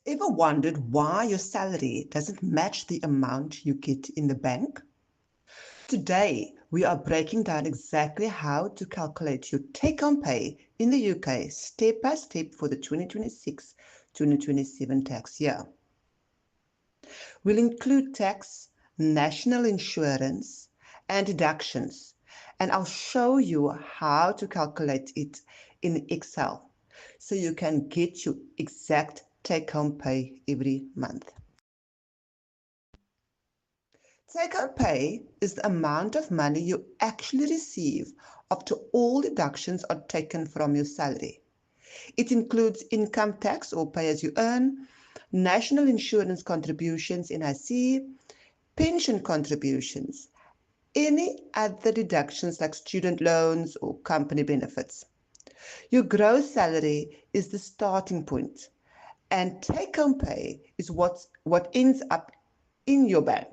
Ever wondered why your salary doesn't match the amount you get in the bank? Today, we are breaking down exactly how to calculate your take-home pay in the UK step by step for the 2026-2027 tax year. We'll include tax, national insurance, and deductions, and I'll show you how to calculate it in Excel so you can get your exact take-home pay every month. Take-home pay is the amount of money you actually receive after all deductions are taken from your salary. It includes income tax or pay as you earn, national insurance contributions NIC, pension contributions, any other deductions like student loans or company benefits. Your gross salary is the starting point, and take-home pay is what ends up in your bank.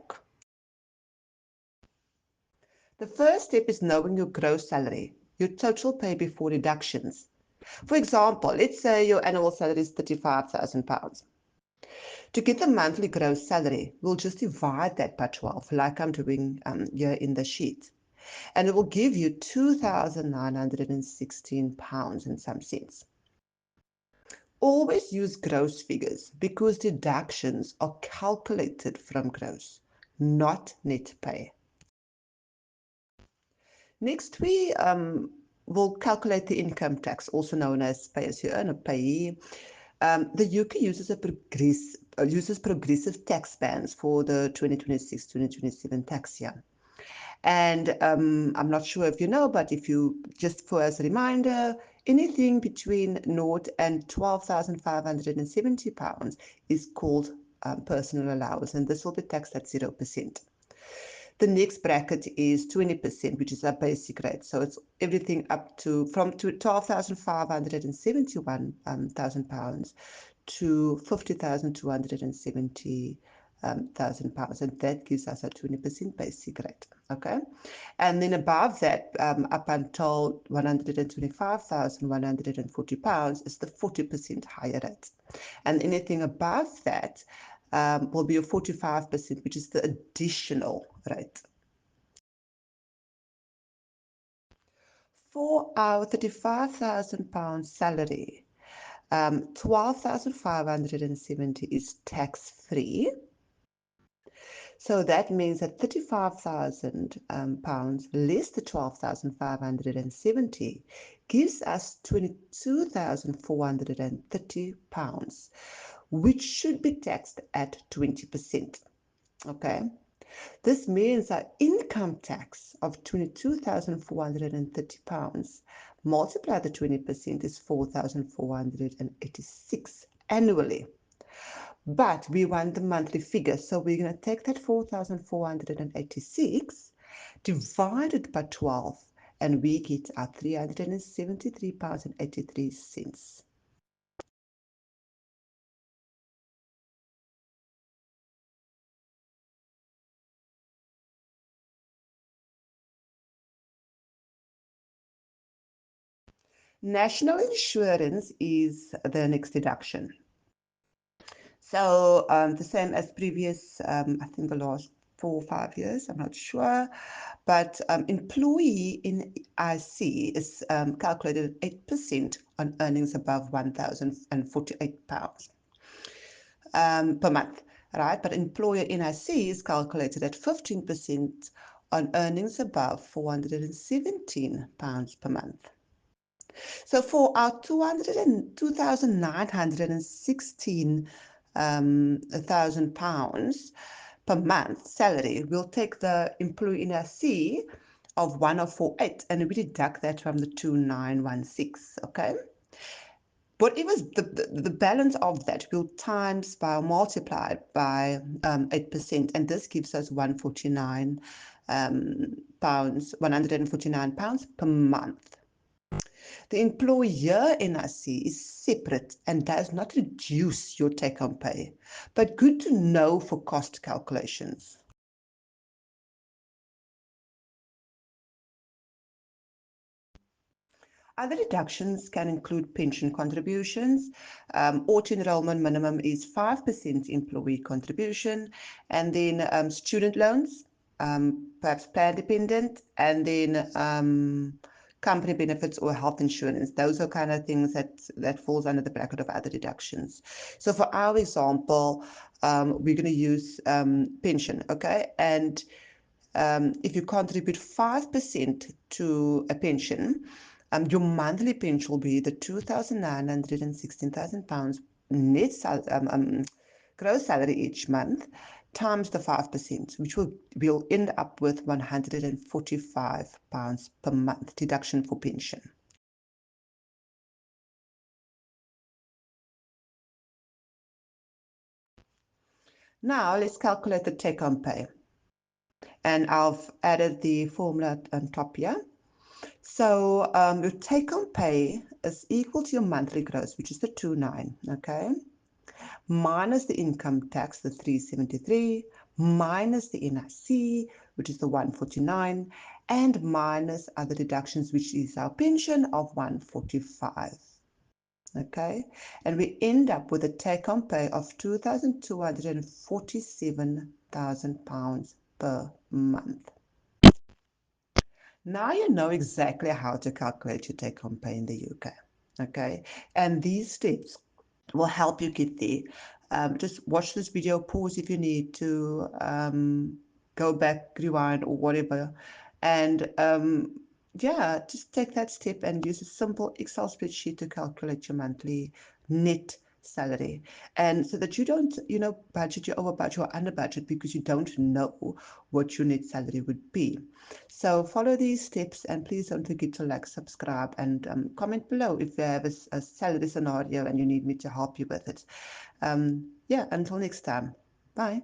The first step is knowing your gross salary, your total pay before deductions. For example, let's say your annual salary is £35,000. To get the monthly gross salary, we'll just divide that by 12, like I'm doing here in the sheet. And it will give you £2,916 and some cents. Always use gross figures because deductions are calculated from gross, not net pay. Next, we will calculate the income tax, also known as pay as you earn or PAYE. The UK uses progressive tax bands for the 2026-2027 tax year. And I'm not sure if you know, but if you, just for as a reminder, anything between 0 and £12,570 is called personal allowance, and this will be taxed at 0%. The next bracket is 20%, which is our basic rate. So it's everything up to from £12,571,000 to £50,270,000, and that gives us a 20% basic rate. Okay, and then above that, up until £125,140 is the 40% higher rate, and anything above that will be a 45%, which is the additional rate. For our £35,000 salary, 12,570 is tax-free. So that means that £35,000 less the 12,570 gives us £22,430, which should be taxed at 20%. Okay, this means our income tax of £22,430 multiplied the 20% is 4,486 annually. But we want the monthly figure, so we're going to take that 4,486 divided by 12, and we get our £373.83. National insurance is the next deduction. So the same as previous, I think the last 4 or 5 years, I'm not sure, but employee NIC is calculated at 8% on earnings above £1,048 per month, right? But employer NIC is calculated at 15% on earnings above £417 per month. So for our 2,916 £1,000 per month salary, we'll take the employee NIC of 1048 and we deduct that from the 2,916. Okay, whatever the balance of that, we'll times by or multiply by 8%, and this gives us £149 per month. The employer NIC is separate and does not reduce your take-home pay, but good to know for cost calculations. Other deductions can include pension contributions. Auto-enrollment minimum is 5% employee contribution, and then student loans, perhaps plan dependent, and then company benefits or health insurance. Those are kind of things that falls under the bracket of other deductions. So for our example, we're going to use pension, okay? And if you contribute 5% to a pension, your monthly pension will be the £2,916,000 net gross salary each month times the 5%, which will end up with £145 per month deduction for pension. Now let's calculate the take-home pay. And I've added the formula on top here. So your take-home pay is equal to your monthly gross, which is the 29, okay? Minus the income tax, the 373, minus the NIC, which is the 149, and minus other deductions, which is our pension of 145. Okay, and we end up with a take-home pay of £2,247,000 per month. Now you know exactly how to calculate your take-home pay in the UK. Okay, and these steps will help you get there. Just watch this video, pause if you need to, go back, rewind, or whatever. And yeah, just take that step and use a simple Excel spreadsheet to calculate your monthly net salary. And so that you don't, budget, you over budget or under budget because you don't know what your net salary would be. So follow these steps and please don't forget to like, subscribe, and comment below if you have a salary scenario and you need me to help you with it. Yeah, until next time. Bye.